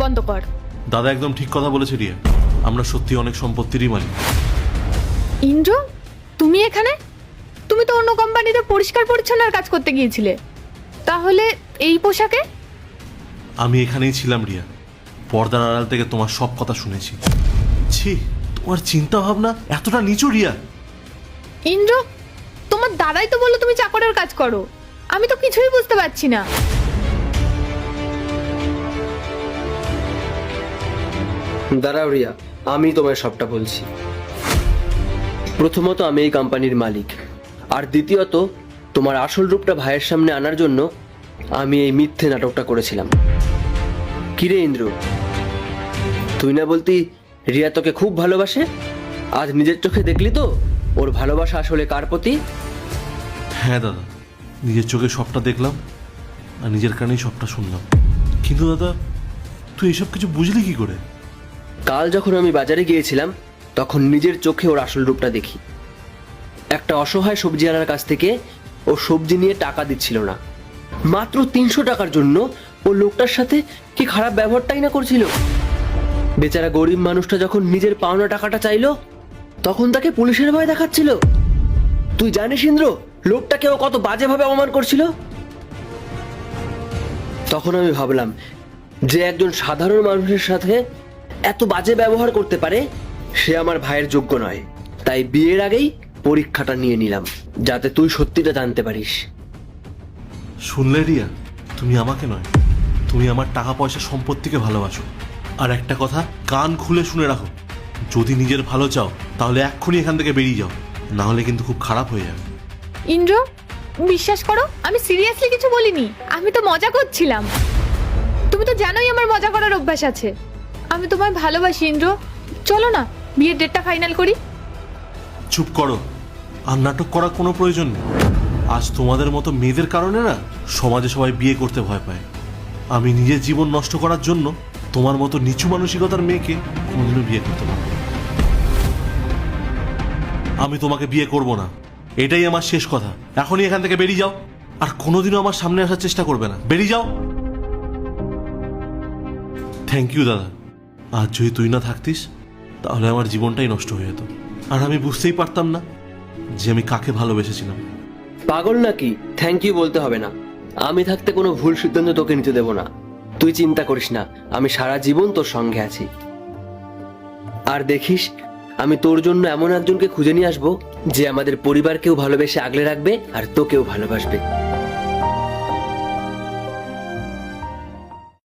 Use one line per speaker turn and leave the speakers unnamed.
বন্ধ কর।
দাদা একদম ঠিক কথা বলেছে রিয়া, আমরা সত্যি অনেক সম্পত্তিরই মালিক।
ইন্দ্র, তুমি এখানে? তুমি তো অন্য কোম্পানিতে পরিষ্কার পরিচ্ছন্নর কাজ করতে গিয়েছিলে, তাহলে এই পোশাকে?
আমি এখানেই ছিলাম রিয়া, পর্দার আড়াল থেকে তোমার সব কথা শুনেছি। ছি, তোমার চিন্তা ভাবনা এতটা নিচু রিয়া।
ইন্দ্র, তোমার দাদাই তো বললো তুমি চাকরের কাজ করো, আমি তো কিছুই বুঝতে পারছি না।
দাঁড়াও রিয়া, আমি তোমায় সবটা বলছি। প্রথমত, আমি এই কোম্পানির মালিক, আর দ্বিতীয়ত তোমার আসল রূপটা ভাইয়ের সামনে আনার জন্য আমি এই মিথ্যে নাটকটা করেছিলাম। কিরে ইন্দ্র, তুই না বলতি রিয়া তোকে খুব ভালোবাসে? আজ নিজের চোখে দেখলি তো ওর ভালোবাসা আসলে কার প্রতি?
হ্যাঁ দাদা, নিজের চোখে সবটা দেখলাম আর নিজের কানেই সবটা শুনলাম। কিন্তু দাদা, তুই এসব কিছু বুঝলি কি করে?
কাল যখন আমি বাজারে গিয়েছিলাম তখন নিজের চোখে ওর আসল রূপটা দেখি। একটা অসহায় সবজিওয়ালার কাছ থেকে ও সবজি নিয়ে টাকা দিচ্ছিল না, মাত্র 300 টাকার জন্য ও লোকটার সাথে কি খারাপ ব্যবহারটাই না করছিল। বেচারা গরিব মানুষটা যখন নিজের পাওনা টাকাটা চাইলো তখন তাকে পুলিশের ভয় দেখাচ্ছিল। তুই জানিস ইন্দ্র, লোকটাকে ও কত বাজেভাবে অপমান করছিল? তখন আমি ভাবলাম যে একজন সাধারণ মানুষের সাথে এত বাজে ব্যবহার করতে পারে সে আমার ভাইয়ের যোগ্য নয়। তাই বিয়ের আগেই পরীক্ষাটা নিয়ে নিলাম, যাতে তুই সত্যিটা জানতে পারিস।
শুনলে রিয়া, তুমি আমাকে নয়, তুমি আমার টাকা পয়সা সম্পত্তিকে ভালোবাসো। আর একটা কথা কান খুলে শুনে রাখো, যদি নিজের ভালো চাও তাহলে এক্ষুনি এখান থেকে বেরিয়ে যাও, না হলে কিন্তু খুব খারাপ হয়ে যাবে।
ইন্দ্র, বিশ্বাস করো আমি সিরিয়াসলি কিছু বলিনি, আমি তো মজা করছিলাম। তুমি তো জানোই আমার মজা করার অভ্যাস আছে। আমি তোমায় ভালোবাসি ইন্দ্র, চলো না বিয়ের ডেটটা ফাইনাল করি।
চুপ করো, আর নাটক করার কোনো প্রয়োজন নেই। আজ তোমাদের মতো মেয়েদের কারণে না সমাজে সবাই বিয়ে করতে ভয় পায়। আমি নিজের জীবন নষ্ট করার জন্য তোমার মতো নিচু মানসিকতার মেয়েকে কোনোদিনও বিয়ে করতে পারবো না। আমি তোমাকে বিয়ে করব না, এটাই আমার শেষ কথা। এখনই এখান থেকে বেরিয়ে যাও, আর কোনোদিনও আমার সামনে আসার চেষ্টা করবে না। বেরিয়ে যাও। থ্যাংক ইউ দাদা, আজ যদি তুই না থাকতিস তাহলে আমার জীবনটাই নষ্ট হয়ে যেত, আর আমি বুঝতেই পারতাম না যে আমি কাকে ভালোবেসেছিলাম।
পাগল নাকি? থ্যাংক ইউ বলতে হবে না। আমি থাকতে কোনো ভুল সিদ্ধান্ত তোকে নিতে দেব না। তুই চিন্তা করিস না, আমি সারা জীবন তোর সঙ্গে আছি। আর দেখিস, আমি তোর জন্য এমন একজনকে খুঁজে নিয়ে আসবো যে আমাদের পরিবারকেও ভালোবেসে আগলে রাখবে আর তোকেও ভালোবাসবে।